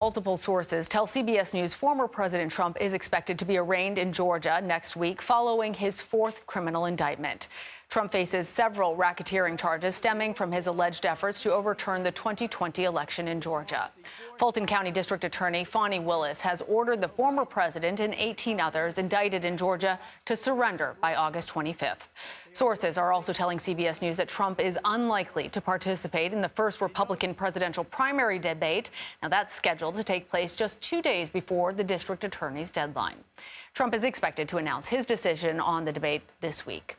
Multiple sources tell CBS News former President Trump is expected to be arraigned in Georgia next week following his fourth criminal indictment. Trump faces several racketeering charges stemming from his alleged efforts to overturn the 2020 election in Georgia. Fulton County District Attorney Fani Willis has ordered the former president and 18 others indicted in Georgia to surrender by August 25th. Sources are also telling CBS News that Trump is unlikely to participate in the first Republican presidential primary debate. Now, that's scheduled to take place just 2 days before the district attorney's deadline. Trump is expected to announce his decision on the debate this week.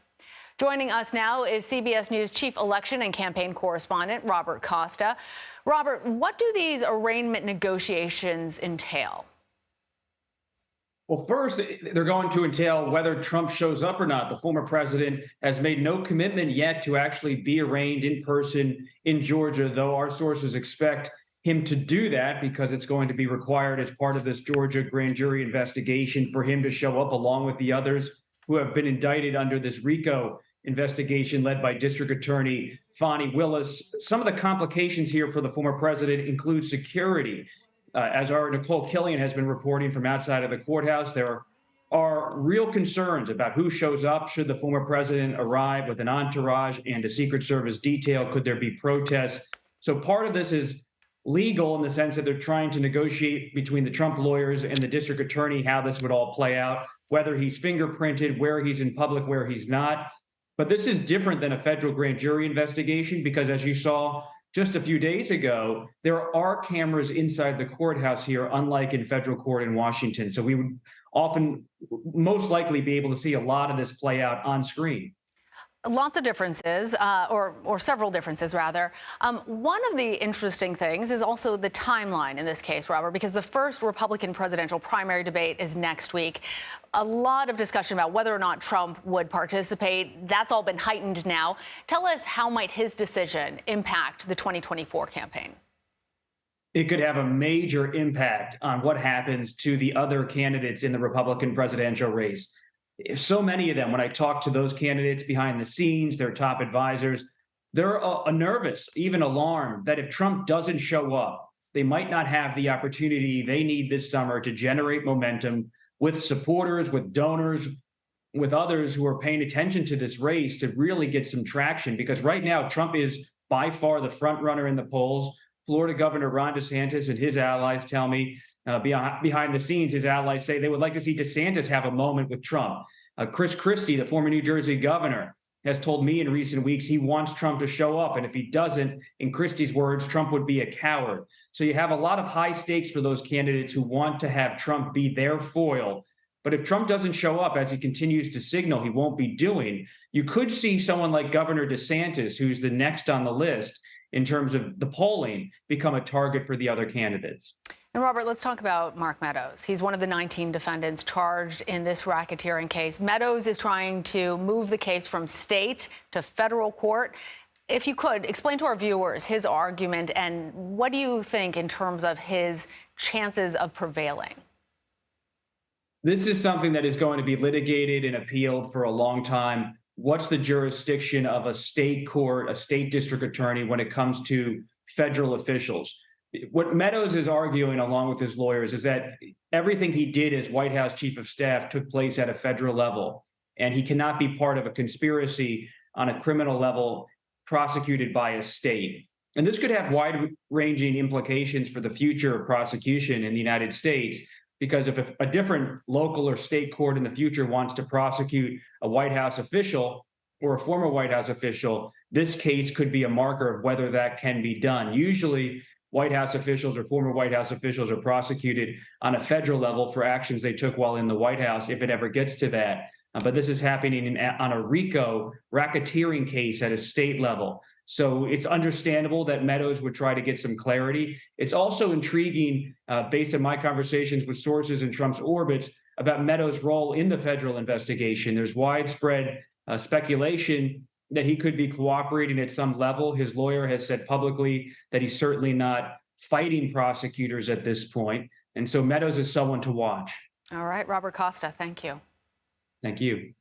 Joining us now is CBS News chief election and campaign correspondent Robert Costa. Robert, what do these arraignment negotiations entail? Well, first, they're going to entail whether Trump shows up or not. The former president has made no commitment yet to actually be arraigned in person in Georgia, though our sources expect him to do that because it's going to be required as part of this Georgia grand jury investigation for him to show up along with the others who have been indicted under this RICO investigation led by District Attorney Fani Willis. Some of the complications here for the former president include security. As our Nicole Killian has been reporting from outside of the courthouse, there are real concerns about who shows up. Should the former president arrive with an entourage and a Secret Service detail? Could there be protests? So part of this is legal in the sense that they're trying to negotiate between the Trump lawyers and the district attorney how this would all play out, whether he's fingerprinted, where he's in public, where he's not. But this is different than a federal grand jury investigation because, as you saw just a few days ago, there are cameras inside the courthouse here, unlike in federal court in Washington. So we would often, most likely, be able to see a lot of this play out on screen. Lots of differences, or several differences, rather. One of the interesting things is also the timeline in this case, Robert, because the first Republican presidential primary debate is next week. A lot of discussion about whether or not Trump would participate. That's all been heightened now. Tell us, how might his decision impact the 2024 campaign? It could have a major impact on what happens to the other candidates in the Republican presidential race. So many of them, when I talk to those candidates behind the scenes, their top advisors, they're nervous, even alarmed that if Trump doesn't show up, they might not have the opportunity they need this summer to generate momentum with supporters, with donors, with others who are paying attention to this race to really get some traction. Because right now, Trump is by far the front runner in the polls. Florida Governor Ron DeSantis and his allies tell me behind the scenes, his allies say they would like to see DeSantis have a moment with Trump. Chris Christie, the former New Jersey governor, has told me in recent weeks he wants Trump to show up. And if he doesn't, in Christie's words, Trump would be a coward. So you have a lot of high stakes for those candidates who want to have Trump be their foil. But if Trump doesn't show up, as he continues to signal he won't be doing, you could see someone like Governor DeSantis, who's the next on the list in terms of the polling, become a target for the other candidates. And Robert, let's talk about Mark Meadows. He's one of the 19 defendants charged in this racketeering case. Meadows is trying to move the case from state to federal court. If you could, explain to our viewers his argument and what do you think in terms of his chances of prevailing? This is something that is going to be litigated and appealed for a long time. What's the jurisdiction of a state court, a state district attorney, when it comes to federal officials? What Meadows is arguing, along with his lawyers, is that everything he did as White House chief of staff took place at a federal level, and he cannot be part of a conspiracy on a criminal level prosecuted by a state. And this could have wide-ranging implications for the future of prosecution in the United States, because if a different local or state court in the future wants to prosecute a White House official or a former White House official, this case could be a marker of whether that can be done. Usually, White House officials or former White House officials are prosecuted on a federal level for actions they took while in the White House, if it ever gets to that. But this is happening on a RICO racketeering case at a state level. So it's understandable that Meadows would try to get some clarity. It's also intriguing, based on my conversations with sources in Trump's orbits, about Meadows' role in the federal investigation. There's widespread speculation that he could be cooperating at some level. His lawyer has said publicly that he's certainly not fighting prosecutors at this point. And so Meadows is someone to watch. All right, Robert Costa, thank you. Thank you.